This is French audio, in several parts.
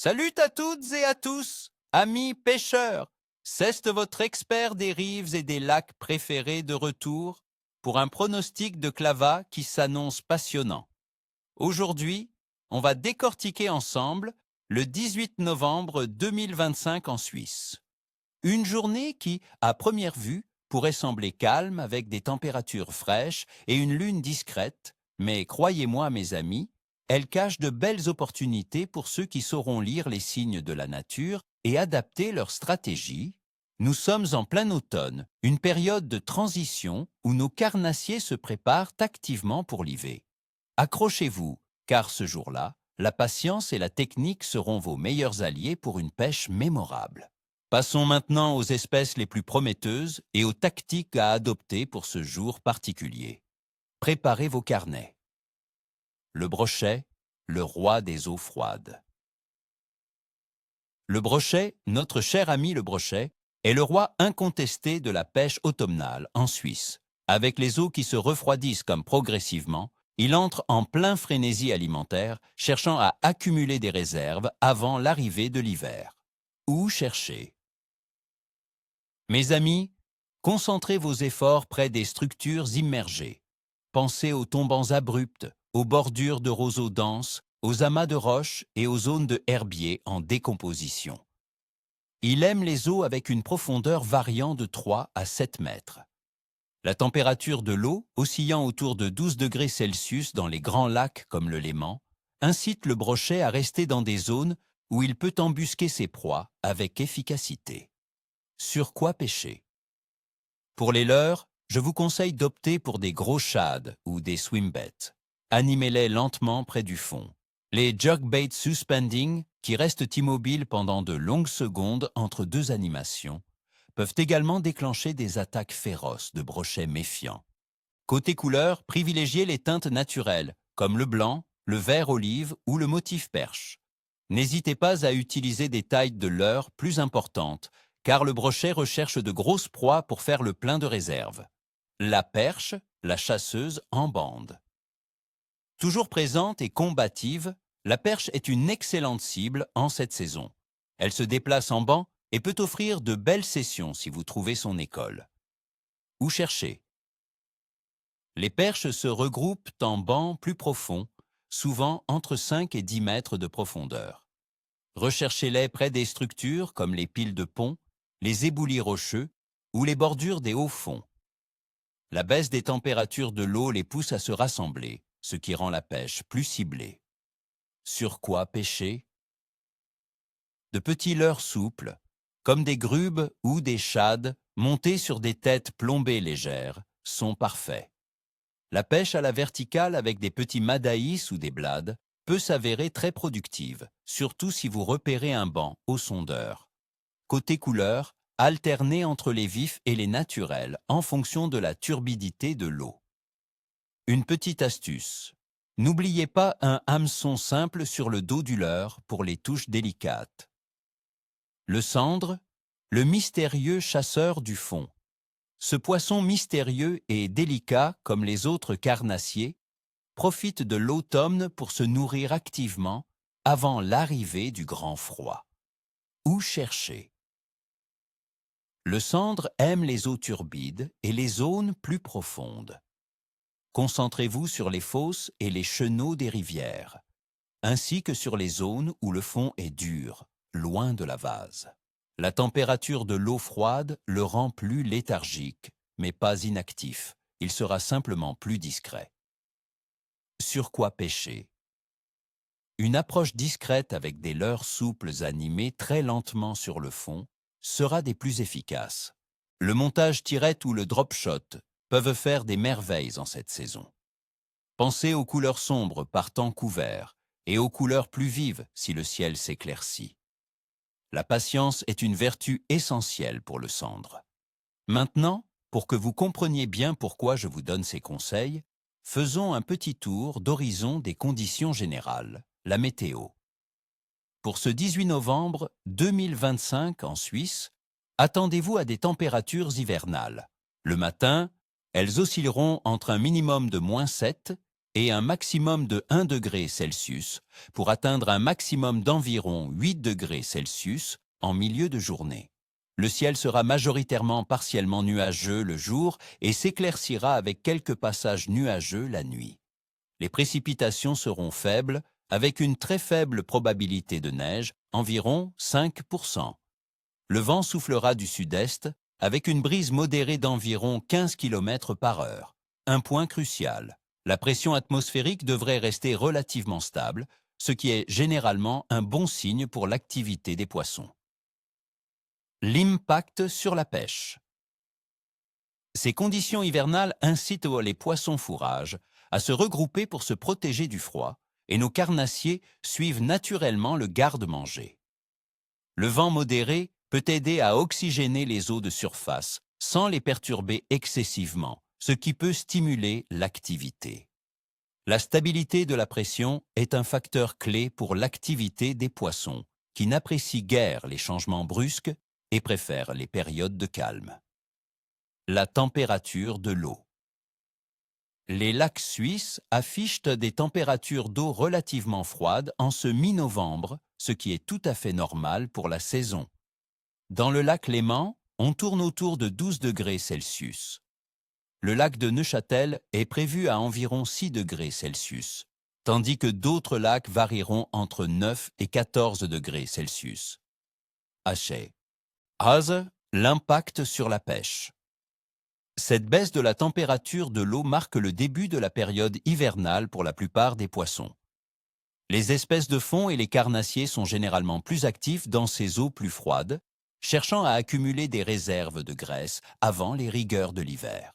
Salut à toutes et à tous, amis pêcheurs. C'est votre expert des rives et des lacs préférés de retour pour un pronostic de Clava qui s'annonce passionnant. Aujourd'hui, on va décortiquer ensemble le 18 novembre 2025 en Suisse. Une journée qui, à première vue, pourrait sembler calme avec des températures fraîches et une lune discrète, mais croyez-moi mes amis, elle cache de belles opportunités pour ceux qui sauront lire les signes de la nature et adapter leur stratégie. Nous sommes en plein automne, une période de transition où nos carnassiers se préparent activement pour l'hiver. Accrochez-vous, car ce jour-là, la patience et la technique seront vos meilleurs alliés pour une pêche mémorable. Passons maintenant aux espèces les plus prometteuses et aux tactiques à adopter pour ce jour particulier. Préparez vos carnets. Le brochet, le roi des eaux froides. Le brochet, notre cher ami le brochet, est le roi incontesté de la pêche automnale en Suisse. Avec les eaux qui se refroidissent comme progressivement, il entre en plein frénésie alimentaire, cherchant à accumuler des réserves avant l'arrivée de l'hiver. Où chercher? Mes amis, concentrez vos efforts près des structures immergées. Pensez aux tombants abrupts, aux bordures de roseaux denses, aux amas de roches et aux zones de herbiers en décomposition. Il aime les eaux avec une profondeur variant de 3 à 7 mètres. La température de l'eau, oscillant autour de 12 degrés Celsius dans les grands lacs comme le Léman, incite le brochet à rester dans des zones où il peut embusquer ses proies avec efficacité. Sur quoi pêcher? Pour les leurres, je vous conseille d'opter pour des gros shad ou des swimbaits. Animez-les lentement près du fond. Les jerkbait suspending, qui restent immobiles pendant de longues secondes entre deux animations, peuvent également déclencher des attaques féroces de brochets méfiants. Côté couleur, privilégiez les teintes naturelles, comme le blanc, le vert olive ou le motif perche. N'hésitez pas à utiliser des tailles de leurre plus importantes, car le brochet recherche de grosses proies pour faire le plein de réserve. La perche, la chasseuse en bande. Toujours présente et combative, la perche est une excellente cible en cette saison. Elle se déplace en banc et peut offrir de belles sessions si vous trouvez son école. Où chercher? Les perches se regroupent en bancs plus profonds, souvent entre 5 et 10 mètres de profondeur. Recherchez-les près des structures comme les piles de pont, les éboulis rocheux ou les bordures des hauts fonds. La baisse des températures de l'eau les pousse à se rassembler, ce qui rend la pêche plus ciblée. Sur quoi pêcher? De petits leurres souples, comme des grubes ou des shad montés sur des têtes plombées légères, sont parfaits. La pêche à la verticale avec des petits madaïs ou des blades peut s'avérer très productive, surtout si vous repérez un banc au sondeur. Côté couleur, alternez entre les vifs et les naturels en fonction de la turbidité de l'eau. Une petite astuce. N'oubliez pas un hameçon simple sur le dos du leurre pour les touches délicates. Le sandre, le mystérieux chasseur du fond. Ce poisson mystérieux et délicat comme les autres carnassiers profite de l'automne pour se nourrir activement avant l'arrivée du grand froid. Où chercher? Le sandre aime les eaux turbides et les zones plus profondes. Concentrez-vous sur les fosses et les chenaux des rivières, ainsi que sur les zones où le fond est dur, loin de la vase. La température de l'eau froide le rend plus léthargique, mais pas inactif. Il sera simplement plus discret. Sur quoi pêcher? Une approche discrète avec des leurres souples animés très lentement sur le fond sera des plus efficaces. Le montage tirette ou le drop shot peuvent faire des merveilles en cette saison. Pensez aux couleurs sombres par temps couvert et aux couleurs plus vives si le ciel s'éclaircit. La patience est une vertu essentielle pour le sandre. Maintenant, pour que vous compreniez bien pourquoi je vous donne ces conseils, faisons un petit tour d'horizon des conditions générales, la météo. Pour ce 18 novembre 2025 en Suisse, attendez-vous à des températures hivernales. Le matin, elles oscilleront entre un minimum de -7 et un maximum de 1 degré Celsius pour atteindre un maximum d'environ 8 degrés Celsius en milieu de journée. Le ciel sera majoritairement partiellement nuageux le jour et s'éclaircira avec quelques passages nuageux la nuit. Les précipitations seront faibles, avec une très faible probabilité de neige, environ 5%. Le vent soufflera du sud-est, avec une brise modérée d'environ 15 km par heure. Un point crucial, la pression atmosphérique devrait rester relativement stable, ce qui est généralement un bon signe pour l'activité des poissons. L'impact sur la pêche. Ces conditions hivernales incitent les poissons fourrages à se regrouper pour se protéger du froid, et nos carnassiers suivent naturellement le garde-manger. Le vent modéré peut aider à oxygéner les eaux de surface sans les perturber excessivement, ce qui peut stimuler l'activité. La stabilité de la pression est un facteur clé pour l'activité des poissons, qui n'apprécient guère les changements brusques et préfèrent les périodes de calme. La température de l'eau. Les lacs suisses affichent des températures d'eau relativement froides en ce mi-novembre, ce qui est tout à fait normal pour la saison. Dans le lac Léman, on tourne autour de 12 degrés Celsius. Le lac de Neuchâtel est prévu à environ 6 degrés Celsius, tandis que d'autres lacs varieront entre 9 et 14 degrés Celsius. Haché. L'impact sur la pêche. Cette baisse de la température de l'eau marque le début de la période hivernale pour la plupart des poissons. Les espèces de fond et les carnassiers sont généralement plus actifs dans ces eaux plus froides, cherchant à accumuler des réserves de graisse avant les rigueurs de l'hiver.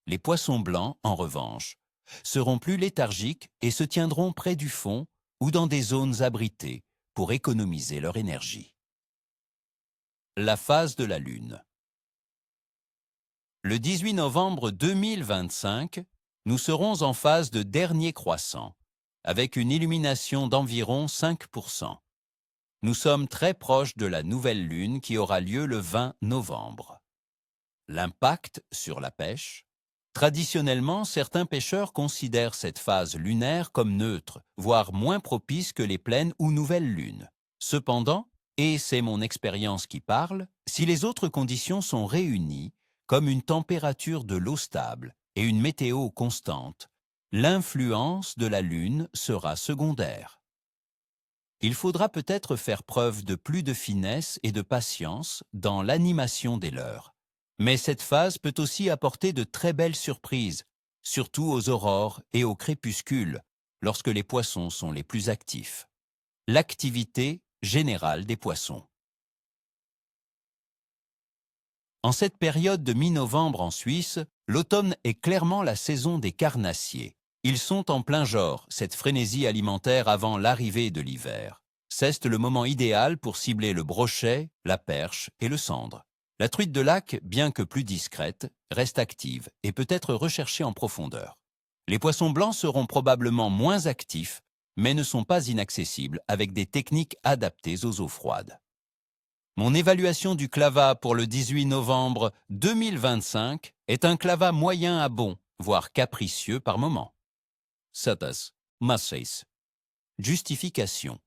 Les poissons blancs, en revanche, seront plus léthargiques et se tiendront près du fond ou dans des zones abritées pour économiser leur énergie. La phase de la Lune. Le 18 novembre 2025, nous serons en phase de dernier croissant, avec une illumination d'environ 5%. Nous sommes très proches de la nouvelle lune qui aura lieu le 20 novembre. L'impact sur la pêche. Traditionnellement, certains pêcheurs considèrent cette phase lunaire comme neutre, voire moins propice que les pleines ou nouvelles lunes. Cependant, et c'est mon expérience qui parle, si les autres conditions sont réunies, comme une température de l'eau stable et une météo constante, l'influence de la Lune sera secondaire. Il faudra peut-être faire preuve de plus de finesse et de patience dans l'animation des leurres. Mais cette phase peut aussi apporter de très belles surprises, surtout aux aurores et au crépuscule, lorsque les poissons sont les plus actifs. L'activité générale des poissons. En cette période de mi-novembre en Suisse, l'automne est clairement la saison des carnassiers. Ils sont en plein genre, cette frénésie alimentaire avant l'arrivée de l'hiver. C'est le moment idéal pour cibler le brochet, la perche et le sandre. La truite de lac, bien que plus discrète, reste active et peut être recherchée en profondeur. Les poissons blancs seront probablement moins actifs, mais ne sont pas inaccessibles avec des techniques adaptées aux eaux froides. Mon évaluation du clavat pour le 18 novembre 2025 est un clavat moyen à bon, voire capricieux par moment. Satas, Masseis. Justification.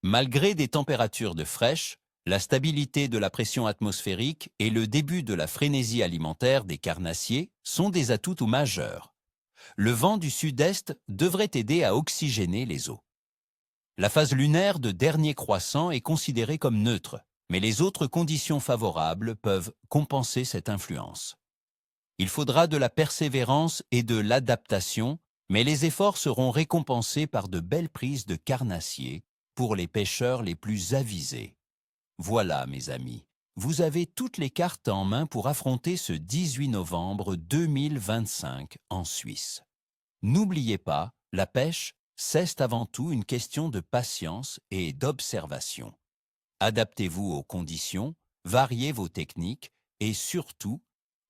Malgré des températures de fraîche, la stabilité de la pression atmosphérique et le début de la frénésie alimentaire des carnassiers sont des atouts majeurs. Le vent du sud-est devrait aider à oxygéner les eaux. La phase lunaire de dernier croissant est considérée comme neutre, mais les autres conditions favorables peuvent compenser cette influence. Il faudra de la persévérance et de l'adaptation, mais les efforts seront récompensés par de belles prises de carnassiers pour les pêcheurs les plus avisés. Voilà, mes amis, vous avez toutes les cartes en main pour affronter ce 18 novembre 2025 en Suisse. N'oubliez pas, la pêche, c'est avant tout une question de patience et d'observation. Adaptez-vous aux conditions, variez vos techniques et surtout,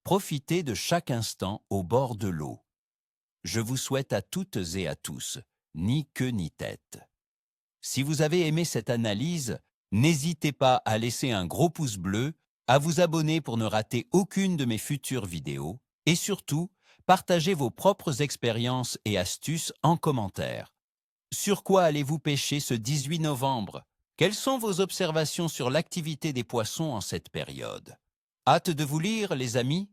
profitez de chaque instant au bord de l'eau. Je vous souhaite à toutes et à tous, ni queue ni tête. Si vous avez aimé cette analyse, n'hésitez pas à laisser un gros pouce bleu, à vous abonner pour ne rater aucune de mes futures vidéos et surtout, Partagez vos propres expériences et astuces en commentaire. Sur quoi allez-vous pêcher ce 18 novembre? Quelles sont vos observations sur l'activité des poissons en cette période? Hâte de vous lire, les amis!